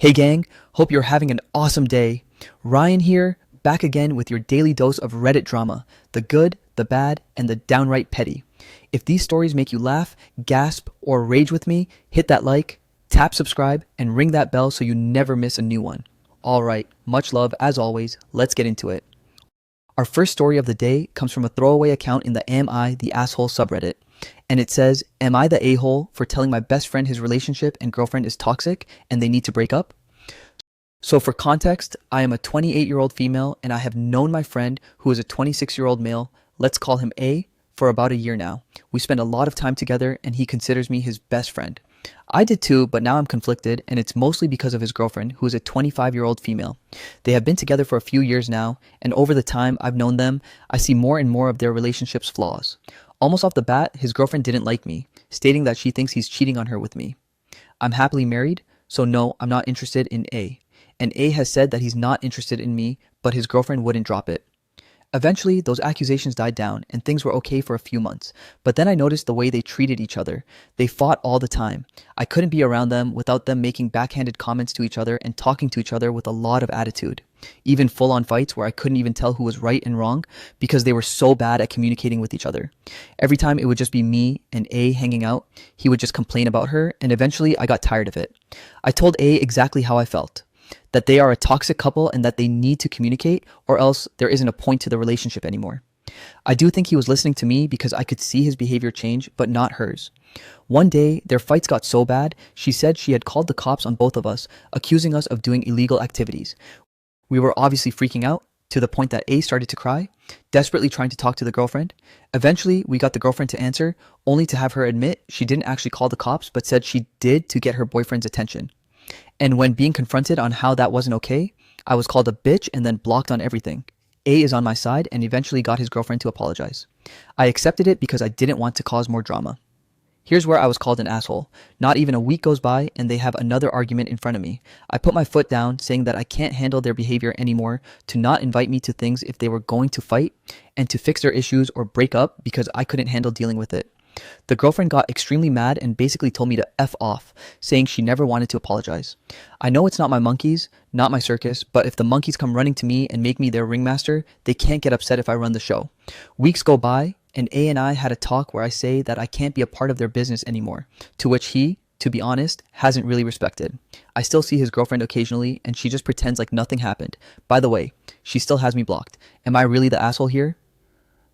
Hey gang, hope you're having an awesome day. Ryan here, back again with your daily dose of Reddit drama, the good, the bad, and the downright petty. If these stories make you laugh, gasp, or rage with me, hit that like, tap subscribe, and ring that bell so you never miss a new one. Alright, much love as always, let's get into it. Our first story of the day comes from a throwaway account in the Am I the Asshole subreddit. And it says, am I the a-hole for telling my best friend his relationship and girlfriend is toxic and they need to break up? So for context, I am a 28-year-old female and I have known my friend who is a 26-year-old male, let's call him A, for about a year now. We spend a lot of time together and he considers me his best friend. I did too, but now I'm conflicted and it's mostly because of his girlfriend who is a 25-year-old female. They have been together for a few years now and over the time I've known them, I see more and more of their relationship's flaws. Almost off the bat, his girlfriend didn't like me, stating that she thinks he's cheating on her with me. I'm happily married, so no, I'm not interested in A. And A has said that he's not interested in me, but his girlfriend wouldn't drop it. Eventually, those accusations died down and things were okay for a few months, but then I noticed the way they treated each other. They fought all the time. I couldn't be around them without them making backhanded comments to each other and talking to each other with a lot of attitude. Even full-on fights where I couldn't even tell who was right and wrong because they were so bad at communicating with each other. Every time it would just be me and A hanging out, he would just complain about her and eventually I got tired of it. I told A exactly how I felt. That they are a toxic couple and that they need to communicate or else there isn't a point to the relationship anymore. I do think he was listening to me because I could see his behavior change, but not hers. One day, their fights got so bad, she said she had called the cops on both of us, accusing us of doing illegal activities. We were obviously freaking out to the point that A started to cry, desperately trying to talk to the girlfriend. Eventually, we got the girlfriend to answer, only to have her admit she didn't actually call the cops, but said she did to get her boyfriend's attention. And when being confronted on how that wasn't okay, I was called a bitch and then blocked on everything. A is on my side and eventually got his girlfriend to apologize. I accepted it because I didn't want to cause more drama. Here's where I was called an asshole. Not even a week goes by and they have another argument in front of me. I put my foot down saying that I can't handle their behavior anymore, to not invite me to things if they were going to fight, and to fix their issues or break up because I couldn't handle dealing with it. The girlfriend got extremely mad and basically told me to F off, saying she never wanted to apologize. I know it's not my monkeys, not my circus, but if the monkeys come running to me and make me their ringmaster, they can't get upset if I run the show. Weeks go by, and A and I had a talk where I say that I can't be a part of their business anymore, to which he, to be honest, hasn't really respected. I still see his girlfriend occasionally, and she just pretends like nothing happened. By the way, she still has me blocked. Am I really the asshole here?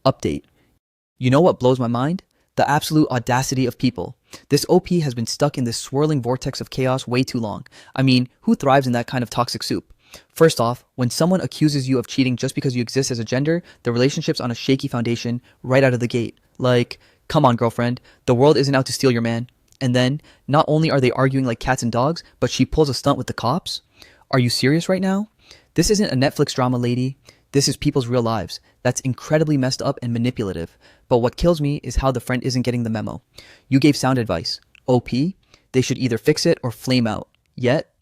Update. You know what blows my mind? The absolute audacity of people. This OP has been stuck in this swirling vortex of chaos way too long. I mean, who thrives in that kind of toxic soup? First off, when someone accuses you of cheating just because you exist as a gender, the relationship's on a shaky foundation right out of the gate. Like, come on girlfriend, the world isn't out to steal your man. And then, not only are they arguing like cats and dogs, but she pulls a stunt with the cops? Are you serious right now? This isn't a Netflix drama, lady. This is people's real lives. That's incredibly messed up and manipulative. But what kills me is how the friend isn't getting the memo. You gave sound advice. OP, they should either fix it or flame out. Yet,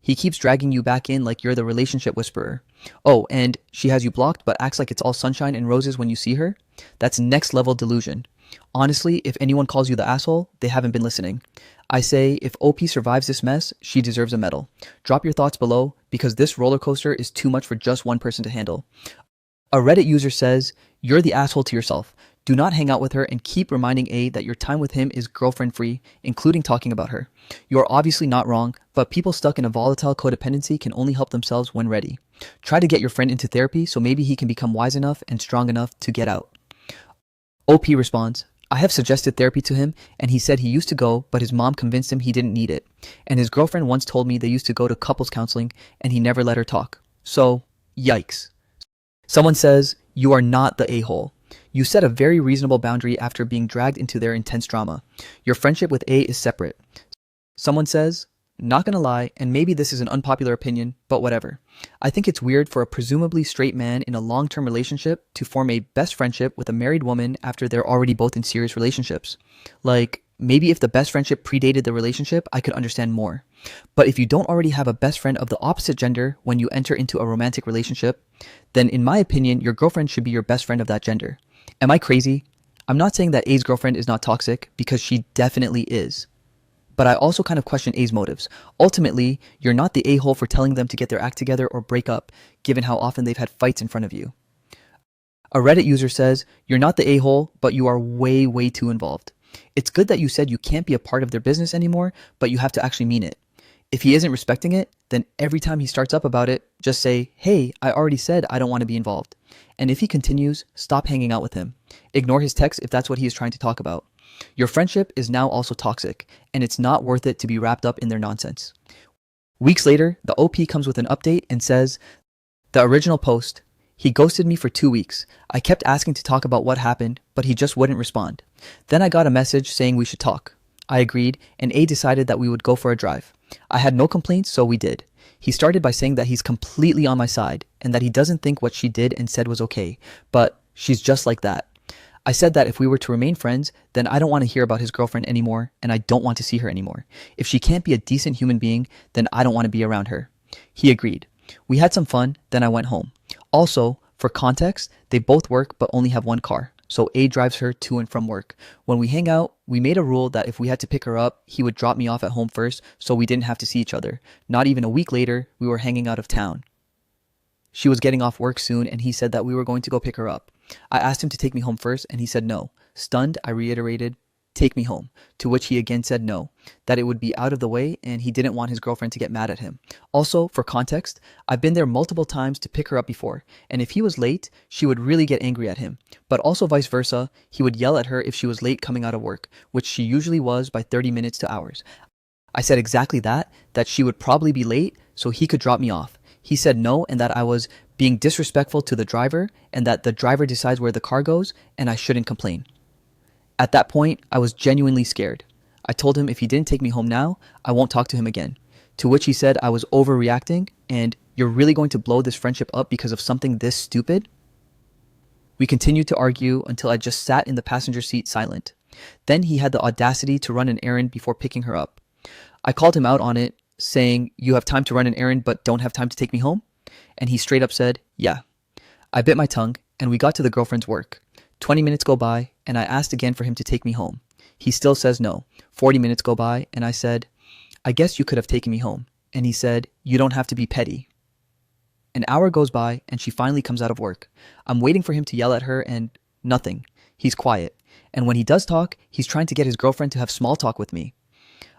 he keeps dragging you back in like you're the relationship whisperer. Oh, and she has you blocked but acts like it's all sunshine and roses when you see her? That's next level delusion. Honestly, if anyone calls you the asshole, they haven't been listening. I say, if OP survives this mess, she deserves a medal. Drop your thoughts below, because this roller coaster is too much for just one person to handle. A Reddit user says, you're the asshole to yourself. Do not hang out with her and keep reminding A that your time with him is girlfriend-free, including talking about her. You are obviously not wrong, but people stuck in a volatile codependency can only help themselves when ready. Try to get your friend into therapy so maybe he can become wise enough and strong enough to get out. OP responds, I have suggested therapy to him and he said he used to go, but his mom convinced him he didn't need it. And his girlfriend once told me they used to go to couples counseling and he never let her talk. So, yikes. Someone says, you are not the a-hole. You set a very reasonable boundary after being dragged into their intense drama. Your friendship with A is separate. Someone says, not gonna lie, and maybe this is an unpopular opinion, but whatever. I think it's weird for a presumably straight man in a long-term relationship to form a best friendship with a married woman after they're already both in serious relationships. Like, maybe if the best friendship predated the relationship, I could understand more. But if you don't already have a best friend of the opposite gender when you enter into a romantic relationship, then in my opinion, your girlfriend should be your best friend of that gender. Am I crazy? I'm not saying that A's girlfriend is not toxic, because she definitely is. But I also kind of question A's motives. Ultimately, you're not the a-hole for telling them to get their act together or break up, given how often they've had fights in front of you. A Reddit user says, you're not the a-hole, but you are way, way too involved. It's good that you said you can't be a part of their business anymore, but you have to actually mean it. If he isn't respecting it, then every time he starts up about it, just say, hey, I already said I don't want to be involved. And if he continues, stop hanging out with him. Ignore his text if that's what he is trying to talk about. Your friendship is now also toxic, and it's not worth it to be wrapped up in their nonsense. Weeks later, the OP comes with an update and says, the original post, he ghosted me for 2 weeks. I kept asking to talk about what happened, but he just wouldn't respond. Then I got a message saying we should talk. I agreed, and A decided that we would go for a drive. I had no complaints, so we did. He started by saying that he's completely on my side, and that he doesn't think what she did and said was okay, but she's just like that. I said that if we were to remain friends, then I don't want to hear about his girlfriend anymore, and I don't want to see her anymore. If she can't be a decent human being, then I don't want to be around her. He agreed. We had some fun, then I went home. Also, for context, they both work but only have one car, so A drives her to and from work. When we hang out, we made a rule that if we had to pick her up, he would drop me off at home first so we didn't have to see each other. Not even a week later, we were hanging out of town. She was getting off work soon and he said that we were going to go pick her up. I asked him to take me home first and he said no. Stunned, I reiterated, take me home, to which he again said no, that it would be out of the way and he didn't want his girlfriend to get mad at him. Also, for context, I've been there multiple times to pick her up before, and if he was late, she would really get angry at him. But also vice versa, he would yell at her if she was late coming out of work, which she usually was by 30 minutes to hours. I said exactly that she would probably be late so he could drop me off. He said no and that I was being disrespectful to the driver and that the driver decides where the car goes and I shouldn't complain. At that point, I was genuinely scared. I told him if he didn't take me home now, I won't talk to him again. To which he said I was overreacting and you're really going to blow this friendship up because of something this stupid? We continued to argue until I just sat in the passenger seat silent. Then he had the audacity to run an errand before picking her up. I called him out on it, saying, you have time to run an errand but don't have time to take me home? And he straight up said, yeah. I bit my tongue and we got to the girlfriend's work. 20 minutes go by and I asked again for him to take me home. He still says no. 40 minutes go by and I said, I guess you could have taken me home. And he said, you don't have to be petty. An hour goes by and she finally comes out of work. I'm waiting for him to yell at her and nothing. He's quiet. And when he does talk, he's trying to get his girlfriend to have small talk with me.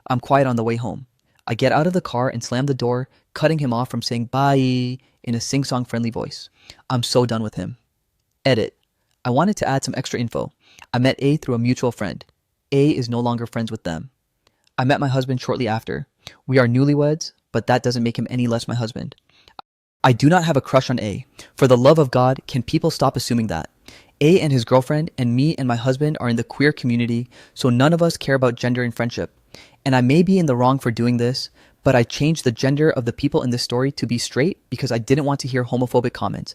I'm quiet on the way home. I get out of the car and slam the door, cutting him off from saying bye in a sing-song friendly voice. I'm so done with him. Edit. I wanted to add some extra info. I met A through a mutual friend. A is no longer friends with them. I met my husband shortly after. We are newlyweds, but that doesn't make him any less my husband. I do not have a crush on A. For the love of God, can people stop assuming that? A and his girlfriend and me and my husband are in the queer community, so none of us care about gender in friendship. And I may be in the wrong for doing this, but I changed the gender of the people in this story to be straight because I didn't want to hear homophobic comments,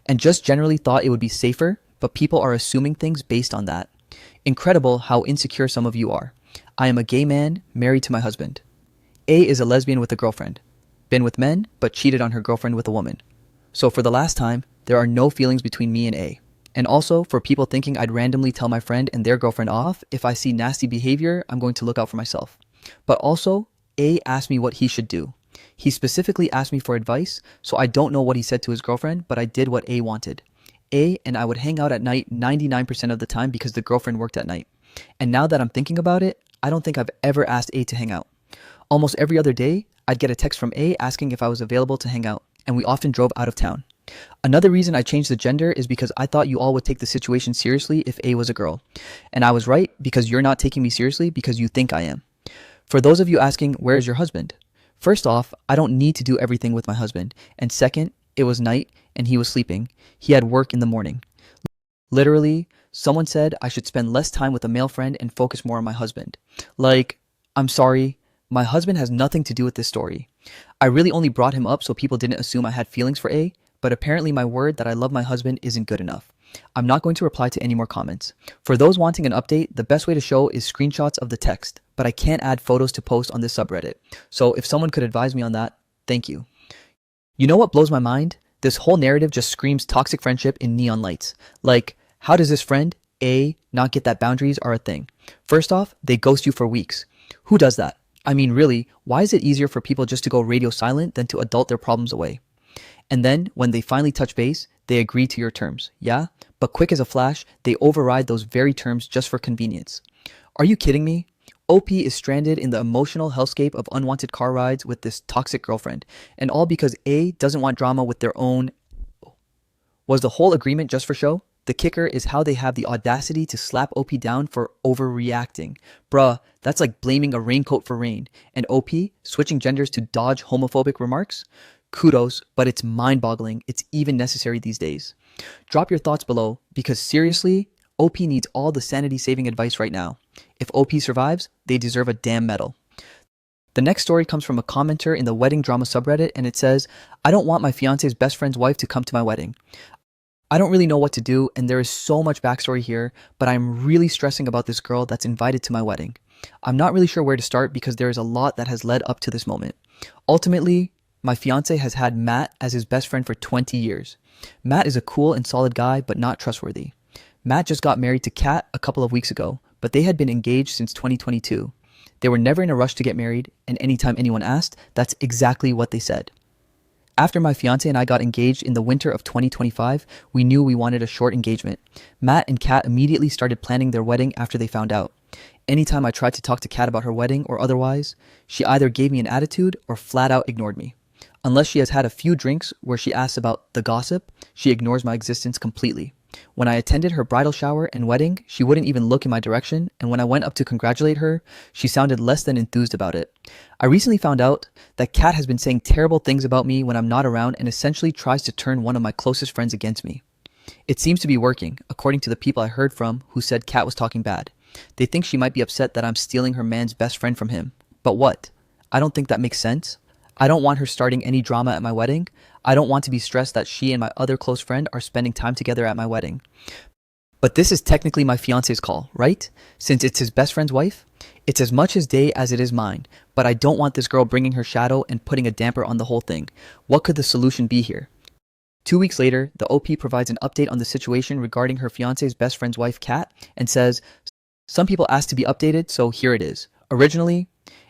and just generally thought it would be safer, but people are assuming things based on that. Incredible how insecure some of you are. I am a gay man married to my husband. A is a lesbian with a girlfriend. Been with men, but cheated on her girlfriend with a woman. So for the last time, there are no feelings between me and A. And also, for people thinking I'd randomly tell my friend and their girlfriend off, if I see nasty behavior, I'm going to look out for myself. But also, A asked me what he should do. He specifically asked me for advice, so I don't know what he said to his girlfriend, but I did what A wanted. A and I would hang out at night 99% of the time because the girlfriend worked at night. And now that I'm thinking about it, I don't think I've ever asked A to hang out. Almost every other day, I'd get a text from A asking if I was available to hang out, and we often drove out of town. Another reason I changed the gender is because I thought you all would take the situation seriously if A was a girl. And I was right because you're not taking me seriously because you think I am. For those of you asking, where is your husband? First off, I don't need to do everything with my husband. And second, it was night and he was sleeping. He had work in the morning. Literally, someone said I should spend less time with a male friend and focus more on my husband. Like, I'm sorry, my husband has nothing to do with this story. I really only brought him up so people didn't assume I had feelings for A, but apparently my word that I love my husband isn't good enough. I'm not going to reply to any more comments. For those wanting an update, the best way to show is screenshots of the text, but I can't add photos to post on this subreddit. So if someone could advise me on that, thank you. You know what blows my mind? This whole narrative just screams toxic friendship in neon lights. Like, how does this friend, A, not get that boundaries are a thing? First off, they ghost you for weeks. Who does that? I mean, really, why is it easier for people just to go radio silent than to adult their problems away? And then, when they finally touch base, they agree to your terms, yeah? But quick as a flash, they override those very terms just for convenience. Are you kidding me? OP is stranded in the emotional hellscape of unwanted car rides with this toxic girlfriend, and all because A doesn't want drama with their own. Was the whole agreement just for show? The kicker is how they have the audacity to slap OP down for overreacting. Bruh, that's like blaming a raincoat for rain. And OP switching genders to dodge homophobic remarks? Kudos, but it's mind-boggling it's even necessary these days. Drop your thoughts below, because seriously, OP needs all the sanity-saving advice right now. If OP survives, they deserve a damn medal. The next story comes from a commenter in the wedding drama subreddit, and it says, I don't want my fiance's best friend's wife to come to my wedding. I don't really know what to do, and there is so much backstory here, but I'm really stressing about this girl that's invited to my wedding. I'm not really sure where to start because there is a lot that has led up to this moment. Ultimately, my fiance has had Matt as his best friend for 20 years. Matt is a cool and solid guy, but not trustworthy. Matt just got married to Kat a couple of weeks ago, but they had been engaged since 2022. They were never in a rush to get married, and anytime anyone asked, that's exactly what they said. After my fiance and I got engaged in the winter of 2025, we knew we wanted a short engagement. Matt and Kat immediately started planning their wedding after they found out. Anytime I tried to talk to Kat about her wedding or otherwise, she either gave me an attitude or flat out ignored me. Unless she has had a few drinks where she asks about the gossip, she ignores my existence completely. When I attended her bridal shower and wedding, she wouldn't even look in my direction, and when I went up to congratulate her, she sounded less than enthused about it. I recently found out that Kat has been saying terrible things about me when I'm not around and essentially tries to turn one of my closest friends against me. It seems to be working, according to the people I heard from who said Kat was talking bad. They think she might be upset that I'm stealing her man's best friend from him. But what? I don't think that makes sense. I don't want her starting any drama at my wedding. I don't want to be stressed that she and my other close friend are spending time together at my wedding. But this is technically my fiance's call, right? Since it's his best friend's wife? It's as much his day as it is mine, but I don't want this girl bringing her shadow and putting a damper on the whole thing. What could the solution be here? 2 weeks later, the OP provides an update on the situation regarding her fiance's best friend's wife, Kat, and says, some people asked to be updated, so here it is. Originally,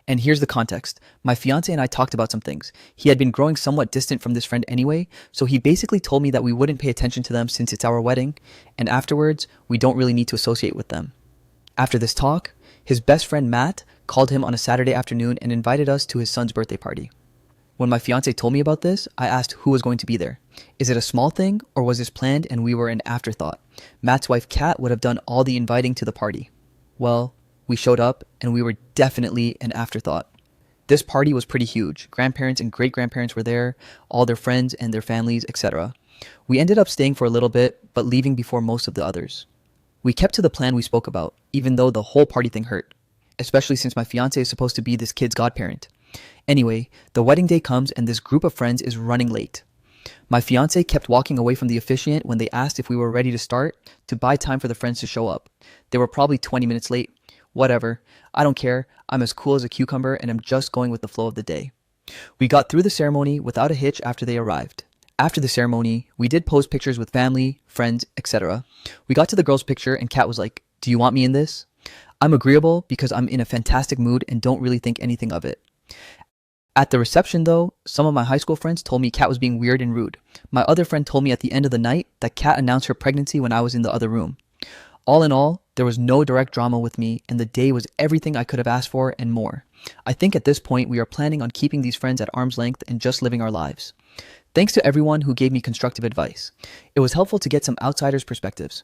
and here's the context. My fiance and I talked about some things. He had been growing somewhat distant from this friend anyway, so he basically told me that we wouldn't pay attention to them since it's our wedding, and afterwards, we don't really need to associate with them. After this talk, his best friend Matt called him on a Saturday afternoon and invited us to his son's birthday party. When my fiance told me about this, I asked who was going to be there. Is it a small thing, or was this planned and we were an afterthought? Matt's wife Kat would have done all the inviting to the party. Well, we showed up, and we were definitely an afterthought. This party was pretty huge. Grandparents and great-grandparents were there, all their friends and their families, etc. We ended up staying for a little bit, but leaving before most of the others. We kept to the plan we spoke about, even though the whole party thing hurt, especially since my fiance is supposed to be this kid's godparent. Anyway, the wedding day comes, and this group of friends is running late. My fiance kept walking away from the officiant when they asked if we were ready to start, to buy time for the friends to show up. They were probably 20 minutes late. Whatever, I don't care, I'm as cool as a cucumber and I'm just going with the flow of the day. We got through the ceremony without a hitch after they arrived. After the ceremony, we did post pictures with family, friends, etc. We got to the girl's picture and Kat was like, do you want me in this? I'm agreeable because I'm in a fantastic mood and don't really think anything of it. At the reception though, some of my high school friends told me Kat was being weird and rude. My other friend told me at the end of the night that Kat announced her pregnancy when I was in the other room. All in all, there was no direct drama with me, and the day was everything I could have asked for and more. I think at this point we are planning on keeping these friends at arm's length and just living our lives. Thanks to everyone who gave me constructive advice. It was helpful to get some outsiders' perspectives.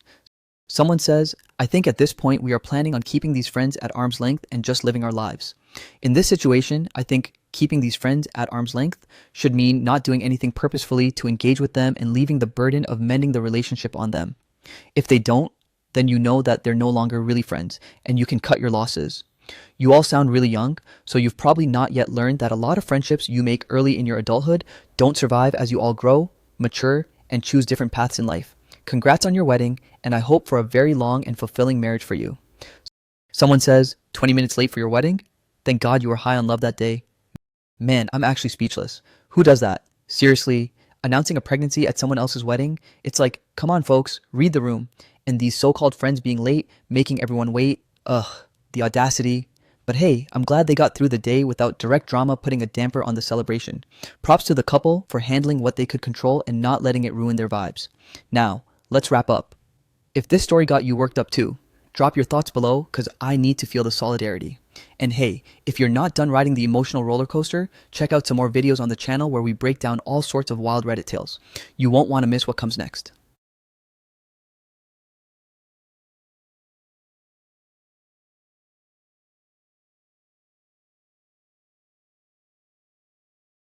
Someone says, I think at this point we are planning on keeping these friends at arm's length and just living our lives. In this situation, I think keeping these friends at arm's length should mean not doing anything purposefully to engage with them and leaving the burden of mending the relationship on them. If they don't, then you know that they're no longer really friends, and you can cut your losses. You all sound really young, so you've probably not yet learned that a lot of friendships you make early in your adulthood don't survive as you all grow, mature, and choose different paths in life. Congrats on your wedding, and I hope for a very long and fulfilling marriage for you. Someone says, 20 minutes late for your wedding? Thank God you were high on love that day. Man, I'm actually speechless. Who does that? Seriously, announcing a pregnancy at someone else's wedding? It's like, come on folks, read the room. And these so-called friends being late, making everyone wait, ugh, the audacity. But hey, I'm glad they got through the day without direct drama putting a damper on the celebration. Props to the couple for handling what they could control and not letting it ruin their vibes. Now, let's wrap up. If this story got you worked up too, drop your thoughts below because I need to feel the solidarity. And hey, if you're not done riding the emotional roller coaster, check out some more videos on the channel where we break down all sorts of wild Reddit tales. You won't want to miss what comes next.